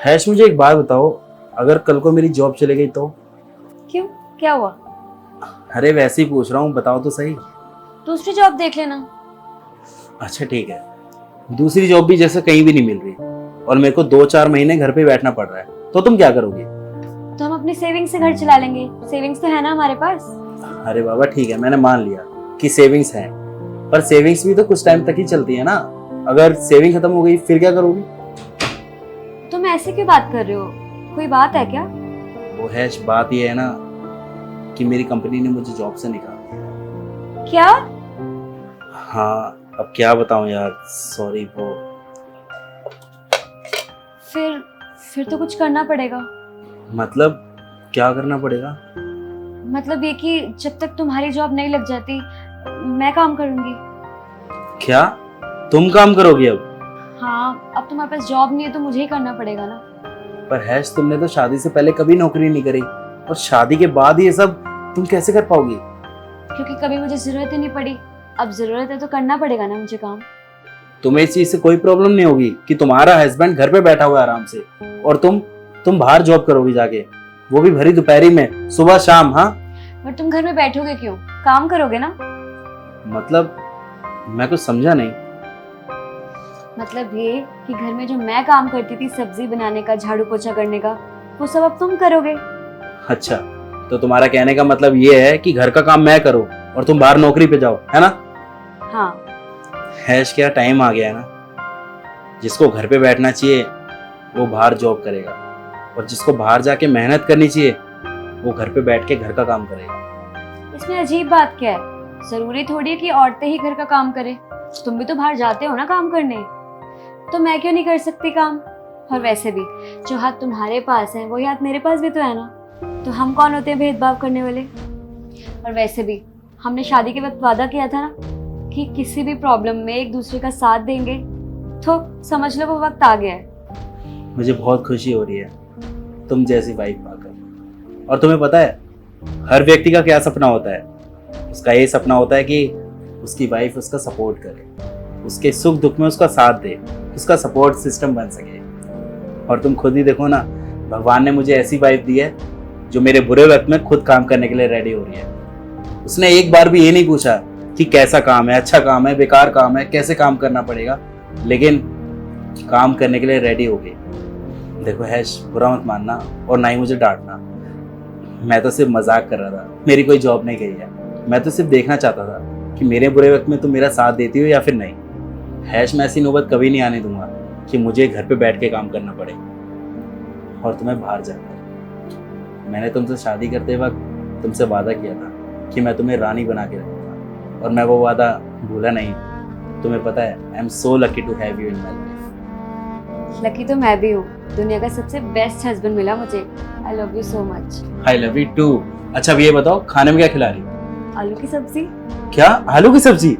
Hash, मुझे एक बात बताओ, अगर कल को मेरी जॉब चली गई तो? क्यों, क्या हुआ? अरे वैसे ही पूछ रहा हूँ, बताओ तो सही। दूसरी जॉब देख लेना। अच्छा ठीक है, दूसरी जॉब भी जैसे कहीं भी नहीं मिल रही और मेरे को 2-4 महीने घर पे बैठना पड़ रहा है, तो तुम क्या करोगी? तो हम अपनी सेविंग्स से घर चला लेंगे। सेविंग्स तो है ना हमारे पास। अरे बाबा ठीक है, मैंने मान लिया कि सेविंग्स है, पर सेविंग्स भी तो कुछ टाइम तक ही चलती है ना। अगर सेविंग खत्म हो गई फिर क्या करोगी? तुम ऐसे क्यों बात कर रहे हो? कोई बात है क्या? वो हैश, बात ये है ना कि मेरी कंपनी ने मुझे जॉब से निकाल दिया। क्या? हाँ, अब क्या बताऊं यार, सॉरी। वो फिर तो कुछ करना पड़ेगा। मतलब क्या करना पड़ेगा? मतलब ये कि जब तक तुम्हारी जॉब नहीं लग जाती मैं काम करूंगी। क्या तुम काम करोगी अब? हाँ, अब तुम्हारे पास जॉब नहीं है तो मुझे ही करना पड़ेगा ना। पर हैश, तुमने तो शादी से पहले कभी नौकरी नहीं करी और शादी के बाद ये सब तुम कैसे कर पाओगी? क्योंकि कभी मुझे जरूरत ही नहीं पड़ी। अब जरूरत है तो करना पड़ेगा ना मुझे काम। तुम्हें इस चीज से कोई प्रॉब्लम नहीं होगी कि तुम्हारा हस्बैंड घर पे बैठा हुआ है आराम से और तुम बाहर जॉब करोगी जाके, वो भी भरी दोपहरी में, सुबह शाम? हाँ, पर तुम घर में बैठोगे क्यों? काम करोगे ना। मतलब मैं कुछ समझा नहीं। मतलब ये कि घर में जो मैं काम करती थी, सब्जी बनाने का, झाड़ू पोछा करने का, वो सब अब तुम करोगे। अच्छा, तो तुम्हारा कहने का मतलब ये है कि घर का काम मैं करूं और तुम बाहर नौकरी पे जाओ, है ना? हाँ। हैश, क्या टाइम आ गया है ना, जिसको घर पे बैठना चाहिए वो बाहर जॉब करेगा और जिसको बाहर जाके मेहनत करनी चाहिए वो घर पे बैठ के घर का काम करेगा। इसमें अजीब बात क्या है? जरूरी थोड़ी है कि औरतें ही घर का काम करें। तुम भी तो बाहर जाते हो ना काम करने, तो मैं क्यों नहीं कर सकती काम? और वैसे भी जो हाथ तुम्हारे पास है वही हाथ मेरे पास भी तो है ना, तो हम कौन होते हैं भेदभाव करने वाले? और वैसे भी हमने शादी के वक्त वादा किया था ना कि किसी भी प्रॉब्लम में एक दूसरे का साथ देंगे, तो समझ लो वो वक्त आ गया है। मुझे बहुत खुशी हो रही है तुम जैसी वाइफ पाकर। और तुम्हें पता है हर व्यक्ति का क्या सपना होता है? उसका ये सपना होता है कि उसकी वाइफ उसका सपोर्ट करे, उसके सुख दुख में उसका साथ दे, उसका सपोर्ट सिस्टम बन सके। और तुम खुद ही देखो ना, भगवान ने मुझे ऐसी वाइफ दी है जो मेरे बुरे वक्त में खुद काम करने के लिए रेडी हो रही है। उसने एक बार भी ये नहीं पूछा कि कैसा काम है, अच्छा काम है, बेकार काम है, कैसे काम करना पड़ेगा, लेकिन काम करने के लिए रेडी हो गई। देखो हैश, बुरा मत मानना और ना ही मुझे डांटना, मैं तो सिर्फ मजाक कर रहा था। मेरी कोई जॉब नहीं गई है, मैं तो सिर्फ देखना चाहता था कि मेरे बुरे वक्त में तुम मेरा साथ देती हो या फिर नहीं। हैश, मैं ऐसी नौबत कभी नहीं आने दूंगा कि मुझे घर पे बैठ के काम करना पड़े और तुम्हें बाहर जाकर। मैंने तुमसे शादी करते वक्त तुमसे वादा किया था कि मैं तुम्हें रानी बना के रखूंगा और मैं वो वादा भूला नहीं। तुम्हें पता है, I am so lucky to have you in my life. Lucky तो मैं भी हूँ, दुनिया का सबसे बेस्ट हस्बैंड मिला मुझे। I love you so much. I love you too. अच्छा अब ये बताओ, खाने में क्या खिला रही हो? आलू की सब्जी। क्या, आलू की सब्जी?